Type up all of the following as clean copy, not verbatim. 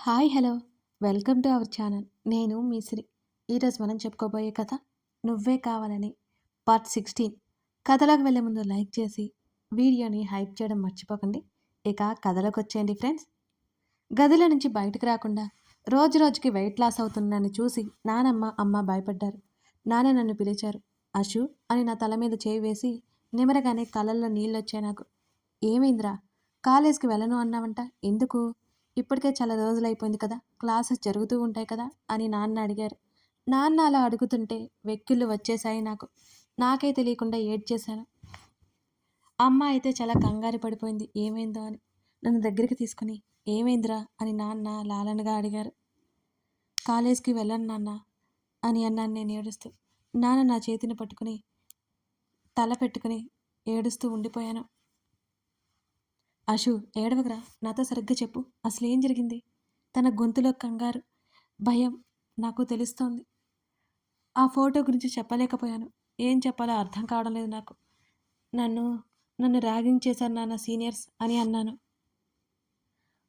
Hi hello welcome to our channel. నేను మీ శ్రీ. ఈరోజు మనం చెప్పుకోబోయే కథ నువ్వే కావాలని పార్ట్ 16. కథలోకి వెళ్ళే ముందు లైక్ చేసి వీడియోని హైప్ చేయడం మర్చిపోకండి. ఇక కథలోకి వచ్చేయండి ఫ్రెండ్స్. గదిలో నుంచి బయటకు రాకుండా రోజు రోజుకి వెయిట్ లాస్ అవుతున్నానని చూసి నానమ్మ అమ్మ భయపడ్డారు. నాన్న నన్ను పిలిచారు. అశు అని నా తల మీద చేయి వేసి నిమరగానే కళ్ళల్లో నీళ్ళొచ్చాయి నాకు. ఏమైందిరా, కాలేజ్కి వెళ్ళను అన్నావంట, ఎందుకు? ఇప్పటికే చాలా రోజులైపోయింది కదా, క్లాసెస్ జరుగుతూ ఉంటాయి కదా అని నాన్న అడిగారు. నాన్న అలా అడుగుతుంటే వెక్కిళ్ళు వచ్చేశాయి నాకు. నాకే తెలియకుండా ఏడ్చేశాను. అమ్మ అయితే చాలా కంగారు పడిపోయింది ఏమైందో అని. నన్ను దగ్గరికి తీసుకుని ఏమైందిరా అని నాన్న లాలనగా అడిగారు. కాలేజ్కి వెళ్ళను నాన్న అని అన్నాను నేను ఏడుస్తూ. నాన్న నా చేతిని పట్టుకుని తల పెట్టుకుని ఏడుస్తూ ఉండిపోయాను. అశు, ఏడవకురా, నాతో సరిగ్గా చెప్పు, అసలేం జరిగింది? తన గొంతులో కంగారు, భయం నాకు తెలుస్తోంది. ఆ ఫోటో గురించి చెప్పలేకపోయాను. ఏం చెప్పాలో అర్థం కావడం లేదు నాకు. నన్ను నన్ను ర్యాగింగ్ చేశారు నాన్న సీనియర్స్ అని అన్నాను.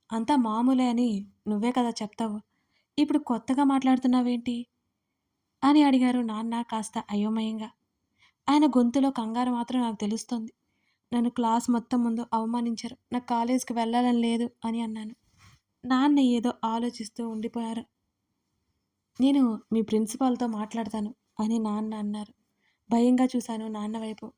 అంతా మామూలే అని నువ్వే కదా చెప్తావు. ఇప్పుడు కొత్తగా మాట్లాడుతున్నావేంటి అని అడిగారు నాన్న కాస్త అయోమయంగా. ఆయన గొంతులో కంగారు మాత్రం నాకు తెలుస్తోంది. నన్ను క్లాస్ మొత్తం ముందు అవమానించారు. నాకు కాలేజ్కి వెళ్ళాలని లేదు అని అన్నాను. నాన్న ఏదో ఆలోచిస్తూ ఉండిపోయారు. నేను మీ ప్రిన్సిపాల్తో మాట్లాడతాను అని నాన్న అన్నారు. భయంగా చూశాను నాన్న వైపు.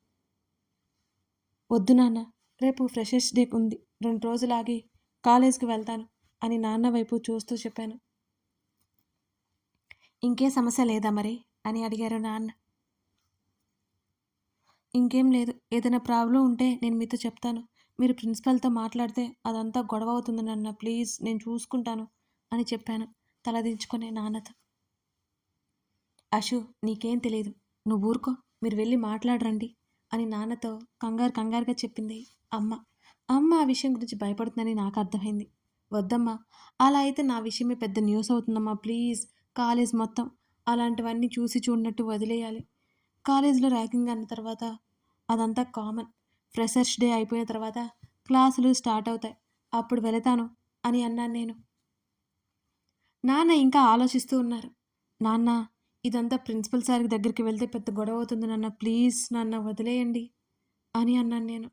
వద్దు నాన్న, రేపు ఫ్రెషర్స్ డే ఉంది, 2 రోజులు ఆగి కాలేజ్కి వెళ్తాను అని నాన్న వైపు చూస్తూ చెప్పాను. ఇంకే సమస్య లేదా మరి అని అడిగారు నాన్న. ఇంకేం లేదు, ఏదైనా ప్రాబ్లం ఉంటే నేను మీతో చెప్తాను. మీరు ప్రిన్సిపల్తో మాట్లాడితే అదంతా గొడవ అవుతుంది నాన్న, ప్లీజ్ నేను చూసుకుంటాను అని చెప్పాను తలదించుకునే నాన్నతో. అశు, నీకేం తెలియదు, నువ్వు ఊరుకో, మీరు వెళ్ళి మాట్లాడరండి అని నాన్నతో కంగారుగా చెప్పింది అమ్మ. అమ్మ ఆ విషయం గురించి భయపడుతుందని నాకు అర్థమైంది. వద్దమ్మా, అలా అయితే నా విషయమే పెద్ద న్యూస్ అవుతుందమ్మా, ప్లీజ్. కాలేజ్ మొత్తం అలాంటివన్నీ చూసి చూడనట్టు వదిలేయాలి. కాలేజీలో ర్యాగింగ్ అన్న తర్వాత అదంతా కామన్. ఫ్రెషర్స్ డే అయిపోయిన తర్వాత క్లాసులు స్టార్ట్ అవుతాయి, అప్పుడు వెళతాను అని అన్నాను నేను. నాన్న ఇంకా ఆలోచిస్తూ ఉన్నారు. నాన్న, ఇదంతా ప్రిన్సిపల్ సార్ దగ్గరికి వెళ్తే పెద్ద గొడవ అవుతుంది నాన్న, ప్లీజ్ నాన్న వదిలేయండి అని అన్నాను నేను.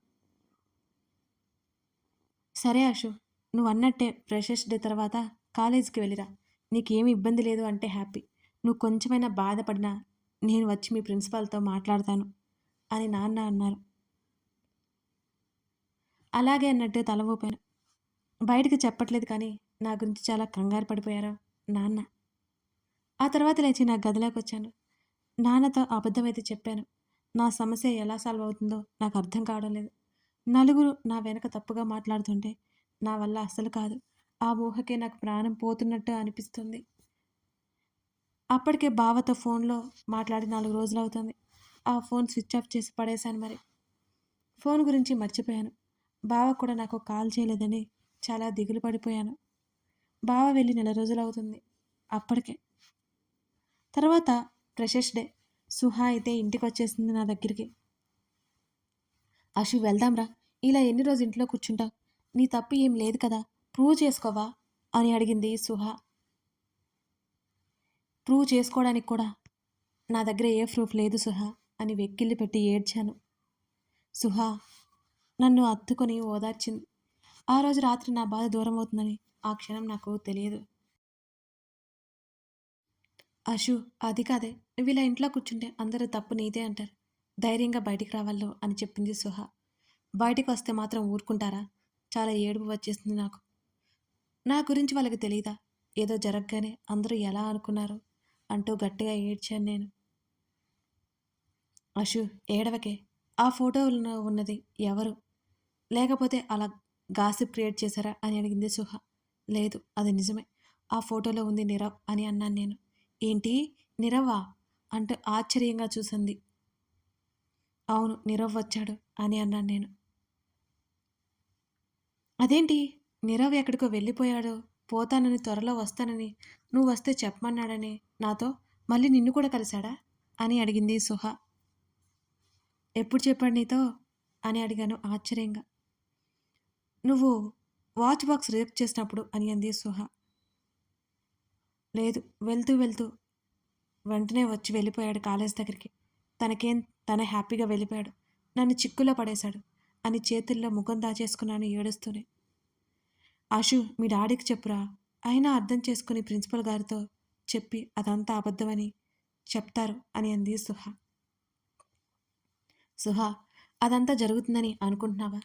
సరే అశు, నువ్వు అన్నట్టే ఫ్రెషర్స్ డే తర్వాత కాలేజీకి వెళ్ళిరా. నీకేమి ఇబ్బంది లేదు అంటే హ్యాపీ. నువ్వు కొంచెమైనా బాధపడినా నేను వచ్చి మీ ప్రిన్సిపాల్తో మాట్లాడతాను అని నాన్న అన్నారు. అలాగే అన్నట్టు తల ఊపాను. బయటకు చెప్పట్లేదు కానీ నా గురించి చాలా కంగారు పడిపోయారు నాన్న. ఆ తర్వాత లేచి నా గదిలోకి వచ్చాను. నాన్నతో అబద్ధమైతే చెప్పాను. నా సమస్య ఎలా సాల్వ్ అవుతుందో నాకు అర్థం కావడం లేదు. నలుగురు నా వెనక తప్పుగా మాట్లాడుతుంటే నా వల్ల అస్సలు కాదు. ఆ ఊహకే నాకు ప్రాణం పోతున్నట్టు అనిపిస్తుంది. అప్పటికే బావతో ఫోన్లో మాట్లాడి 4 రోజులవుతుంది. ఆ ఫోన్ స్విచ్ ఆఫ్ చేసి పడేశాను మరి. ఫోన్ గురించి మర్చిపోయాను. బావ కూడా నాకు కాల్ చేయలేదని చాలా దిగులు పడిపోయాను. బావ వెళ్ళి నెల రోజులవుతుంది అప్పటికే. తర్వాత ఫ్రెషర్స్ డే. సుహా అయితే ఇంటికొచ్చేసింది నా దగ్గరికి. అశు, వెళ్దాంరా, ఇలా ఎన్ని రోజు ఇంట్లో కూర్చుంటావు? నీ తప్పు ఏం లేదు కదా, ప్రూవ్ చేసుకోవా అని అడిగింది సుహా. ప్రూవ్ చేసుకోవడానికి కూడా నా దగ్గర ఏ ప్రూఫ్ లేదు సుహా అని వెక్కిళ్ళు పెట్టి ఏడ్చాను. సుహా నన్ను అత్తుకొని ఓదార్చింది. ఆ రోజు రాత్రి నా బాధ దూరం అవుతుందని ఆ క్షణం నాకు తెలియదు. అశు, అది కాదే, నువ్వు ఇలా ఇంట్లో కూర్చుంటే అందరూ తప్పు నీదే అంటారు. ధైర్యంగా బయటికి రావాలో అని చెప్పింది సుహా. బయటికి వస్తే మాత్రం ఊరుకుంటారా? చాలా ఏడుపు వచ్చేసింది నాకు. నా గురించి వాళ్ళకి తెలీదా? ఏదో జరగగానే అందరూ ఎలా అనుకున్నారు అంటూ గట్టిగా ఏడ్చాను నేను. అశు, ఏడవకే. ఆ ఫోటోలో ఉన్నది ఎవరు? లేకపోతే అలా గాసిప్ క్రియేట్ చేశారా అని అడిగింది సుహ. లేదు, అది నిజమే. ఆ ఫోటోలో ఉంది నీరవ్ అని అన్నాను నేను. ఏంటి, నీరవా అంటూ ఆశ్చర్యంగా చూసింది. అవును, నీరవ్ వచ్చాడు అని అన్నాను నేను. అదేంటి, నీరవ్ ఎక్కడికో వెళ్ళిపోయాడు, పోతానని త్వరలో వస్తానని, నువ్వు వస్తే చెప్పమన్నాడని నాతో, మళ్ళీ నిన్ను కూడా కలిశాడా అని అడిగింది సుహ. ఎప్పుడు చెప్పాడు నీతో అని అడిగాను ఆశ్చర్యంగా. నువ్వు వాచ్ బాక్స్ రిజెక్ట్ చేసినప్పుడు అని అంది సుహ. లేదు, వెళ్తూ వెళ్తూ వెంటనే వచ్చి వెళ్ళిపోయాడు కాలేజ్ దగ్గరికి. తనకేం తనే హ్యాపీగా వెళ్ళిపోయాడు. నన్ను చిక్కులో పడేశాడు అని చేతుల్లో ముఖం దాచేసుకున్నాను ఏడుస్తూనే. ఆషు, మీ డాడీకి చెప్పురా, అయినా అర్థం చేసుకుని ప్రిన్సిపల్ గారితో చెప్పి అదంతా అబద్ధమని చెప్తారు అని అంది సుహ. సుహ, అదంతా జరుగుతుందని అనుకుంటున్నావా?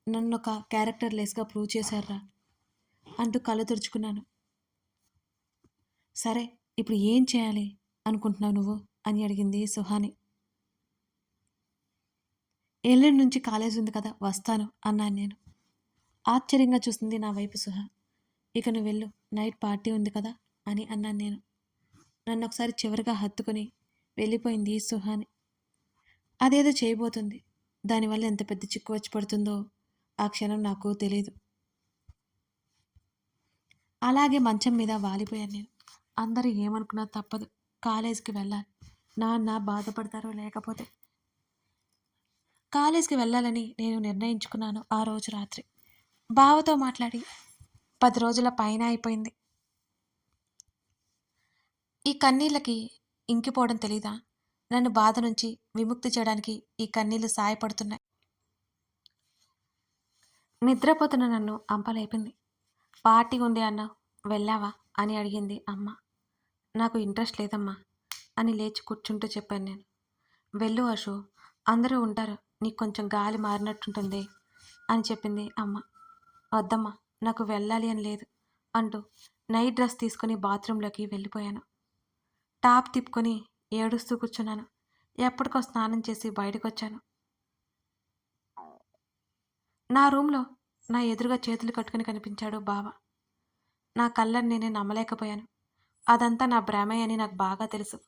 నన్నొక క్యారెక్టర్ లెస్గా ప్రూవ్ చేశారా అంటూ కళ్ళు తుడుచుకున్నాను. సరే, ఇప్పుడు ఏం చేయాలి అనుకుంటున్నావు నువ్వు అని అడిగింది సుహాని. ఎల్లుండి నుంచి కాలేజ్ ఉంది కదా, వస్తాను అన్నాను నేను. ఆశ్చర్యంగా చూస్తుంది నా వైపు సుహ. ఇక నువ్వు వెళ్ళు, నైట్ పార్టీ ఉంది కదా అని అన్నాను నేను. నన్ను ఒకసారి చివరిగా హత్తుకుని వెళ్ళిపోయింది సుహాని. అదేదో చేయబోతుంది. దానివల్ల ఎంత పెద్ద చిక్కు వచ్చి పడుతుందో ఆ క్షణం నాకు తెలియదు. అలాగే మంచం మీద వాలిపోయాను నేను. అందరూ ఏమనుకున్నా తప్పదు, కాలేజీకి వెళ్ళాలి. నాన్న బాధపడతారో లేకపోతే. కాలేజీకి వెళ్ళాలని నేను నిర్ణయించుకున్నాను ఆ రోజు రాత్రి. బావతో మాట్లాడి 10 రోజుల పైన అయిపోయింది. ఈ కన్నీళ్ళకి ఇంకిపోవడం తెలీదా? నన్ను బాధ నుంచి విముక్తి చేయడానికి ఈ కన్నీళ్లు సాయపడుతున్నాయి. నిద్రపోతున్న నన్ను అంపలేపింది. పార్టీ ఉంది అన్నావు, వెళ్ళావా అని అడిగింది అమ్మ. నాకు ఇంట్రెస్ట్ లేదమ్మా అని లేచి కూర్చుంటూ చెప్పాను నేను. వెళ్ళు అశు, అందరూ ఉంటారు, నీకు కొంచెం గాలి మారినట్టుంటుంది అని చెప్పింది అమ్మ. వద్దమ్మా, నాకు వెళ్ళాలి అని లేదు అంటూ నైట్ డ్రెస్ తీసుకుని బాత్రూంలోకి వెళ్ళిపోయాను. టాప్ తిప్పుకొని ఏడుస్తూ కూర్చున్నాను. ఎప్పటికో స్నానం చేసి బయటకు వచ్చాను. నా రూమ్లో నా ఎదురుగా చేతులు కట్టుకుని కనిపించాడు బావ. నా కళ్ళని నేనే నమ్మలేకపోయాను. అదంతా నా భ్రమే అని నాకు బాగా తెలుసు.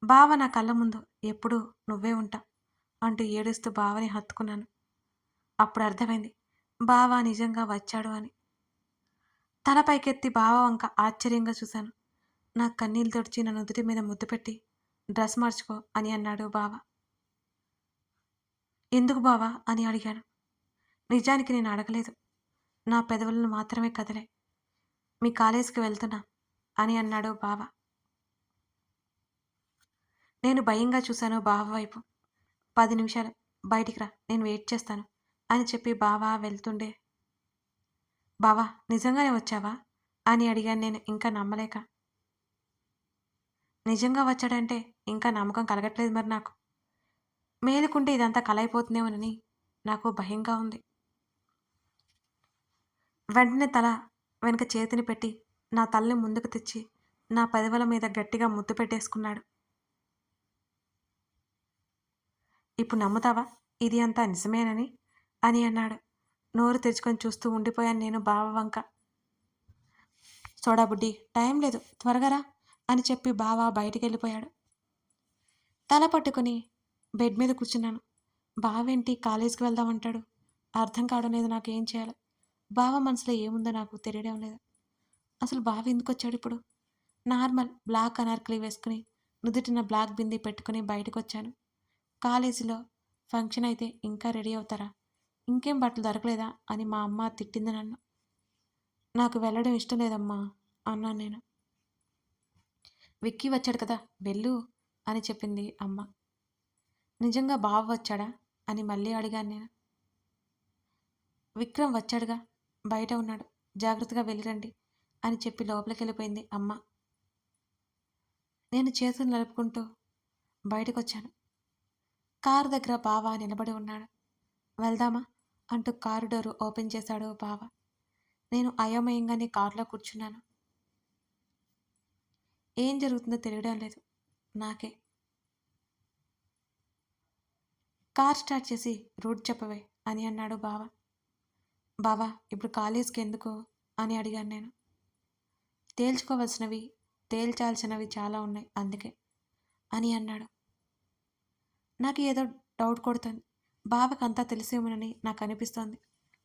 బావ నా కళ్ళ ముందు ఎప్పుడూ నువ్వే ఉంటా అంటూ ఏడుస్తూ బావని హత్తుకున్నాను. అప్పుడు అర్థమైంది, బావ నిజంగా వచ్చాడు అని. తల పైకెత్తి బావ వంక ఆశ్చర్యంగా చూశాను. నా కన్నీళ్ళు తుడిచి నా నుదుటి మీద ముద్దు పెట్టి డ్రెస్ మార్చుకో అని అన్నాడు బావ. ఎందుకు బావా అని అడిగాను. నిజానికి నేను అడగలేదు. నా పెదవులను మాత్రమే కదిలే. మీ కాలేజీకి వెళ్తున్నా అని అన్నాడు బావ. నేను భయంగా చూశాను బావ వైపు. 10 నిమిషాలు, బయటికి రా, నేను వెయిట్ చేస్తాను అని చెప్పి బావ వెళ్తుండే. బావా, నిజంగానే వచ్చావా అని అడిగాను నేను ఇంకా నమ్మలేక. నిజంగా వచ్చాడంటే ఇంకా నమ్మకం కలగట్లేదు మరి నాకు. మేలుకుంటే ఇదంతా కలైపోతుందేమోనని నాకు భయంగా ఉంది. వెంటనే తల వెనుక చేతిని పెట్టి నా తలని ముందుకు తెచ్చి నా పెదవుల మీద గట్టిగా ముద్దు పెట్టేసుకున్నాడు. ఇప్పుడు నమ్ముతావా ఇది అంతా నిజమేనని అని అన్నాడు. నోరు తెరుచుకొని చూస్తూ ఉండిపోయాను నేను బావ వంక. సోడాబుడ్డి, టైం లేదు, త్వరగా రా అని చెప్పి బావ బయటికి వెళ్ళిపోయాడు. తల పట్టుకుని బెడ్ మీద కూర్చున్నాను. బావేంటి కాలేజీకి వెళ్దామంటాడు, అర్థం కావడం లేదు నాకు. ఏం చేయాలి? బావ మనసులో ఏముందో నాకు తెలియడం లేదు. అసలు బావ ఎందుకు వచ్చాడు ఇప్పుడు? నార్మల్ బ్లాక్ అనార్కలి వేసుకుని నుదుటిన బ్లాక్ బిందీ పెట్టుకుని బయటకు వచ్చాను. కాలేజీలో ఫంక్షన్ అయితే ఇంకా రెడీ అవుతారా, ఇంకేం బట్టలు దొరకలేదా అని మా అమ్మ తిట్టింది నన్ను. నాకు వెళ్ళడం ఇష్టం లేదమ్మా అన్నాను నేను. విక్కీ వచ్చాడు కదా, వెళ్ళు అని చెప్పింది అమ్మ. నిజంగా బావ వచ్చాడా అని మళ్ళీ అడిగాను నేను. విక్రమ్ వచ్చాడుగా, బయట ఉన్నాడు, జాగ్రత్తగా వెళ్ళిరండి అని చెప్పి లోపలికి వెళ్ళిపోయింది అమ్మ. నేను చేతులు నలుపుకుంటూ బయటకు వచ్చాను. కారు దగ్గర బావ నిలబడి ఉన్నాడు. వెళ్దామా అంటూ కారు డోరు ఓపెన్ చేశాడు బావ. నేను అయోమయంగానే కారులో కూర్చున్నాను. ఏం జరుగుతుందో తెలియడం లేదు నాకే. కార్ స్టార్ట్ చేసి రూట్ చెప్పవే అని అన్నాడు బావ. బావా, ఇప్పుడు కాలేజ్కి ఎందుకు అని అడిగాను నేను. తేల్చుకోవాల్సినవి తేల్చాల్సినవి చాలా ఉన్నాయి అందుకే అని అన్నాడు. నాకు ఏదో డౌట్ కొడుతుంది. బావకంతా తెలిసేమోనని నాకు అనిపిస్తోంది.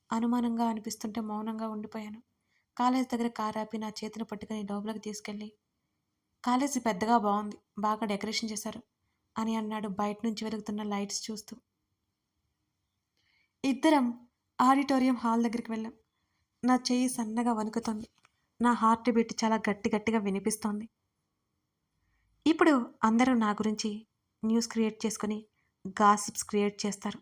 అనుమానంగా అనిపిస్తుంటే మౌనంగా ఉండిపోయాను. కాలేజ్ దగ్గర కారు ఆపి నా చేతిని పట్టుకుని లోపలికి తీసుకెళ్ళి, కాలేజీ పెద్దగా బాగుంది, బాగా డెకరేషన్ చేశారు అని అన్నాడు బయట నుంచి వెలుగుతున్న లైట్స్ చూస్తూ. ఇద్దరం ఆడిటోరియం హాల్ దగ్గరికి వెళ్ళాం. నా చెయ్యి సన్నగా వణుకుతోంది. నా హార్ట్ బీట్ చాలా గట్టిగా వినిపిస్తోంది. ఇప్పుడు అందరూ నా గురించి న్యూస్ క్రియేట్ చేసుకొని గాసిప్స్ క్రియేట్ చేస్తారు.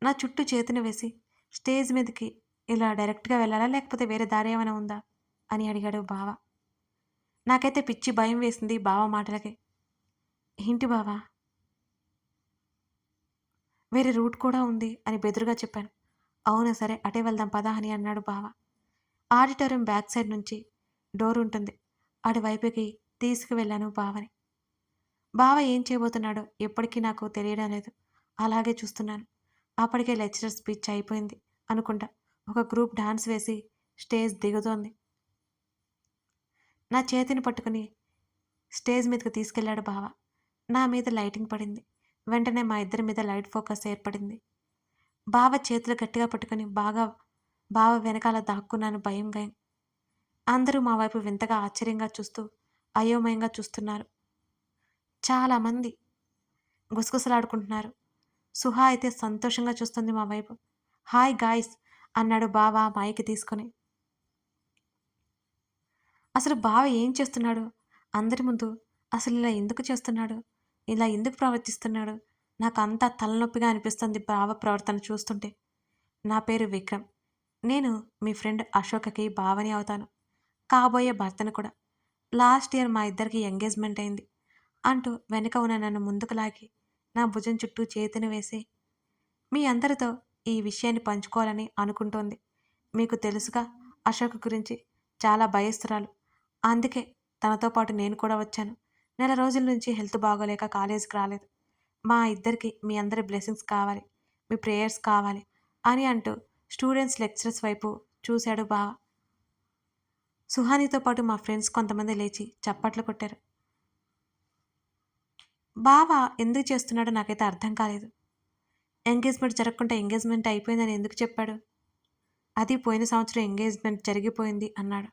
నా చుట్టూ చేతిని వేసి స్టేజ్ మీదకి ఇలా డైరెక్ట్‌గా వెళ్ళాలా? లేకపోతే వేరే దారి ఏమైనా ఉందా? అని అడిగాడు బావ. నాకైతే పిచ్చి భయం వేసింది బావ మాటలకి. ఏంటి బావ, వేరే రూట్ కూడా ఉంది అని బెదురుగా చెప్పాను. అవునా సరే అటే వెళ్దాం పద అని అన్నాడు బావ. ఆడిటోరియం బ్యాక్ సైడ్ నుంచి డోర్ ఉంటుంది. అటువైపుకి తీసుకువెళ్ళాను బావని. బావ ఏం చేయబోతున్నాడో ఎప్పటికీ నాకు తెలియడం లేదు. అలాగే చూస్తున్నాను. అప్పటికే లెక్చరర్ స్పీచ్ అయిపోయింది అనుకుంటా. ఒక గ్రూప్ డాన్స్ వేసి స్టేజ్ దిగుతోంది. నా చేతిని పట్టుకుని స్టేజ్ మీదకి తీసుకెళ్లాడు బావ. నా మీద లైటింగ్ పడింది. వెంటనే మా ఇద్దరి మీద లైట్ ఫోకస్ ఏర్పడింది. బావ చేతులు గట్టిగా పట్టుకుని బావ వెనకాల దాక్కున్నాను భయంగా. అందరూ మా వైపు వింతగా ఆశ్చర్యంగా చూస్తూ అయోమయంగా చూస్తున్నారు. చాలామంది గుసగుసలాడుకుంటున్నారు. సుహా అయితే సంతోషంగా చూస్తుంది మా వైపు. హాయ్ గాయ్స్ అన్నాడు బావ మైక్ తీసుకొని. అసలు బావ ఏం చేస్తున్నాడు అందరి ముందు? అసలు ఇలా ఎందుకు చేస్తున్నాడు? ఇలా ఎందుకు ప్రవర్తిస్తున్నాడు? నాకంతా తలనొప్పిగా అనిపిస్తుంది బావ ప్రవర్తన చూస్తుంటే. నా పేరు విక్రమ్. నేను మీ ఫ్రెండ్ అశోకకి బావని అవుతాను. కాబోయే భర్తను కూడా. లాస్ట్ ఇయర్ మా ఇద్దరికి ఎంగేజ్మెంట్ అయింది అంటూ వెనుక ఉన్న నన్ను ముందుకు లాగి నా భుజం చుట్టూ చేతిని వేసి మీ అందరితో ఈ విషయాన్ని పంచుకోవాలని అనుకుంటోంది. మీకు తెలుసుగా అశోక్ గురించి చాలా భయస్తురాలు. అందుకే తనతో పాటు నేను కూడా వచ్చాను. నెల రోజుల నుంచి హెల్త్ బాగోలేక కాలేజీకి రాలేదు. మా ఇద్దరికి మీ అందరి బ్లెస్సింగ్స్ కావాలి. మీ ప్రేయర్స్ కావాలి అని అంటూ స్టూడెంట్స్ లెక్చరర్స్ వైపు చూశాడు బావ. సుహానితో పాటు మా ఫ్రెండ్స్ కొంతమంది లేచి చప్పట్లు కొట్టారు. బావ ఎందుకు చేస్తున్నాడో నాకైతే అర్థం కాలేదు. ఎంగేజ్మెంట్ జరగకుండా ఎంగేజ్మెంట్ అయిపోయిందని ఎందుకు చెప్పాడు? అది పోయిన సంవత్సరం ఎంగేజ్మెంట్ జరిగిపోయింది అన్నాడు.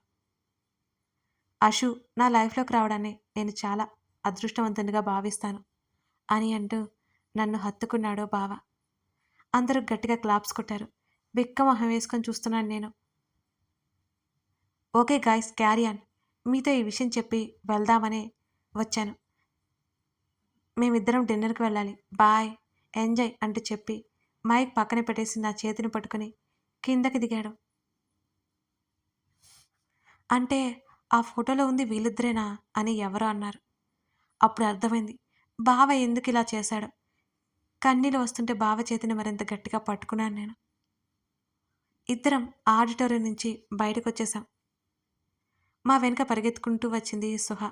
అషు నా లైఫ్‌లోకి రావడాన్ని నేను చాలా అదృష్టవంతునిగా భావిస్తాను అని అంటూ నన్ను హత్తుకున్నాడు బావ. అందరూ గట్టిగా క్లాప్స్ కొట్టారు. బిక్కమొహం వేసుకొని చూస్తున్నాను నేను. Okay guys carry on. మీతో ఈ విషయం చెప్పి వెళ్దామనే వచ్చాను. మేమిద్దరం డిన్నర్‌కి వెళ్ళాలి. బాయ్. ఎంజాయ్ అంటూ చెప్పి మైక్ పక్కన పెట్టేసి నా చేతిని పట్టుకొని కిందకి దిగాడు. అంటే ఆ ఫోటోలో ఉంది వీళ్ళిద్దరేనా అని ఎవరో అన్నారు. అప్పుడు అర్థమైంది బావ ఎందుకిలా చేశాడో. కన్నీళ్ళు వస్తుంటే బావ చేతిని మరింత గట్టిగా పట్టుకున్నాను నేను. ఇద్దరం ఆడిటోరియం నుంచి బయటకొచ్చేసాం. మా వెనక పరిగెత్తుకుంటూ వచ్చింది సుహ.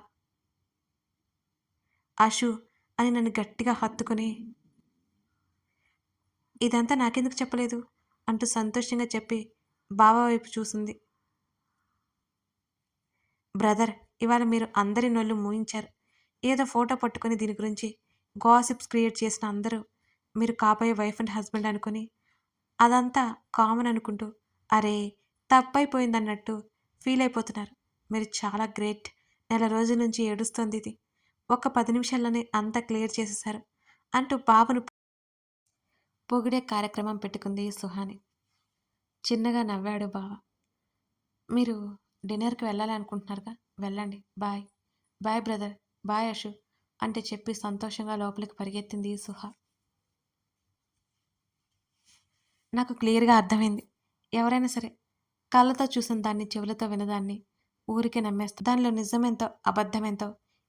అషు అని నన్ను గట్టిగా హత్తుకుని ఇదంతా నాకెందుకు చెప్పలేదు అంటూ సంతోషంగా చెప్పి బావ వైపు చూసింది. బ్రదర్ ఇవాళ మీరు అందరి నోళ్ళు మూయించారు. ఏదో ఫోటో పట్టుకొని దీని గురించి గాసిప్స్ క్రియేట్ చేసిన అందరూ మీరు కాబోయే వైఫ్ అండ్ హస్బెండ్ అనుకుని అదంతా కామన్ అనుకుంటూ అరే తప్పైపోయిందన్నట్టు ఫీల్ అయిపోతున్నారు. మీరు చాలా గ్రేట్. నెల రోజుల నుంచి ఏడుస్తోంది ఇది. ఒక 10 నిమిషాల్లోనే అంతా క్లియర్ చేసేశారు అంటూ బాబును పొగిడే కార్యక్రమం పెట్టుకుంది సుహాని. చిన్నగా నవ్వాడు బావ. మీరు డిన్నర్‌కి వెళ్ళాలి అనుకుంటున్నారుగా వెళ్ళండి. Bye. Bye brother. Bye Ashu అంటే చెప్పి సంతోషంగా లోపలికి పరిగెత్తింది సుహ. నాకు క్లియర్‌గా అర్థమైంది. ఎవరైనా సరే కళ్ళతో చూసిన దాన్ని చెవులతో వినదాన్ని ఊరికే నమ్మేస్తారు. దానిలో నిజమెంతో అబద్ధమెంతో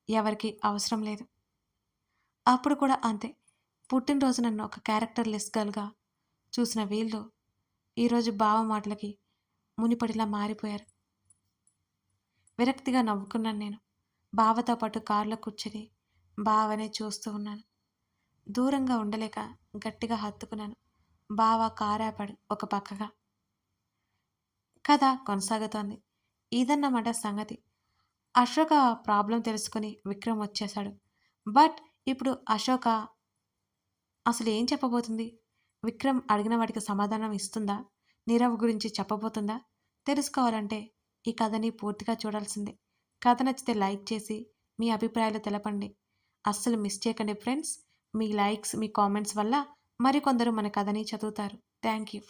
ఎవరికీ అవసరం లేదు. అప్పుడు కూడా అంతే. పుట్టినరోజు నన్ను ఒక క్యారెక్టర్‌లెస్ గర్ల్‌గా చూసిన వీళ్ళు ఈరోజు బావ మాటలకి మునిపడిలా మారిపోయారు. విరక్తిగా నవ్వుకున్నాను నేను. బావతో పాటు కారులో కూర్చొని బావనే చూస్తూ ఉన్నాను. దూరంగా ఉండలేక గట్టిగా హత్తుకున్నాను. బావ కారాపాడు ఒక పక్కగా. కథ కొనసాగుతోంది. ఇదన్నమాట సంగతి. అశోక ప్రాబ్లం తెలుసుకుని విక్రమ్ వచ్చేశాడు. బట్ ఇప్పుడు అశోక అసలు ఏం చెప్పబోతుంది? విక్రమ్ అడిగిన వాటికి సమాధానం ఇస్తుందా? నీరవ్ గురించి చెప్పబోతుందా? తెలుసుకోవాలంటే ఈ కథని పూర్తిగా చూడాల్సిందే. కథ నచ్చితే లైక్ చేసి మీ అభిప్రాయాలు తెలపండి. అస్సలు మిస్ చేయకండి ఫ్రెండ్స్. మీ లైక్స్, మీ కామెంట్స్ వల్ల మరికొందరు మన కథని చదువుతారు. Thank you.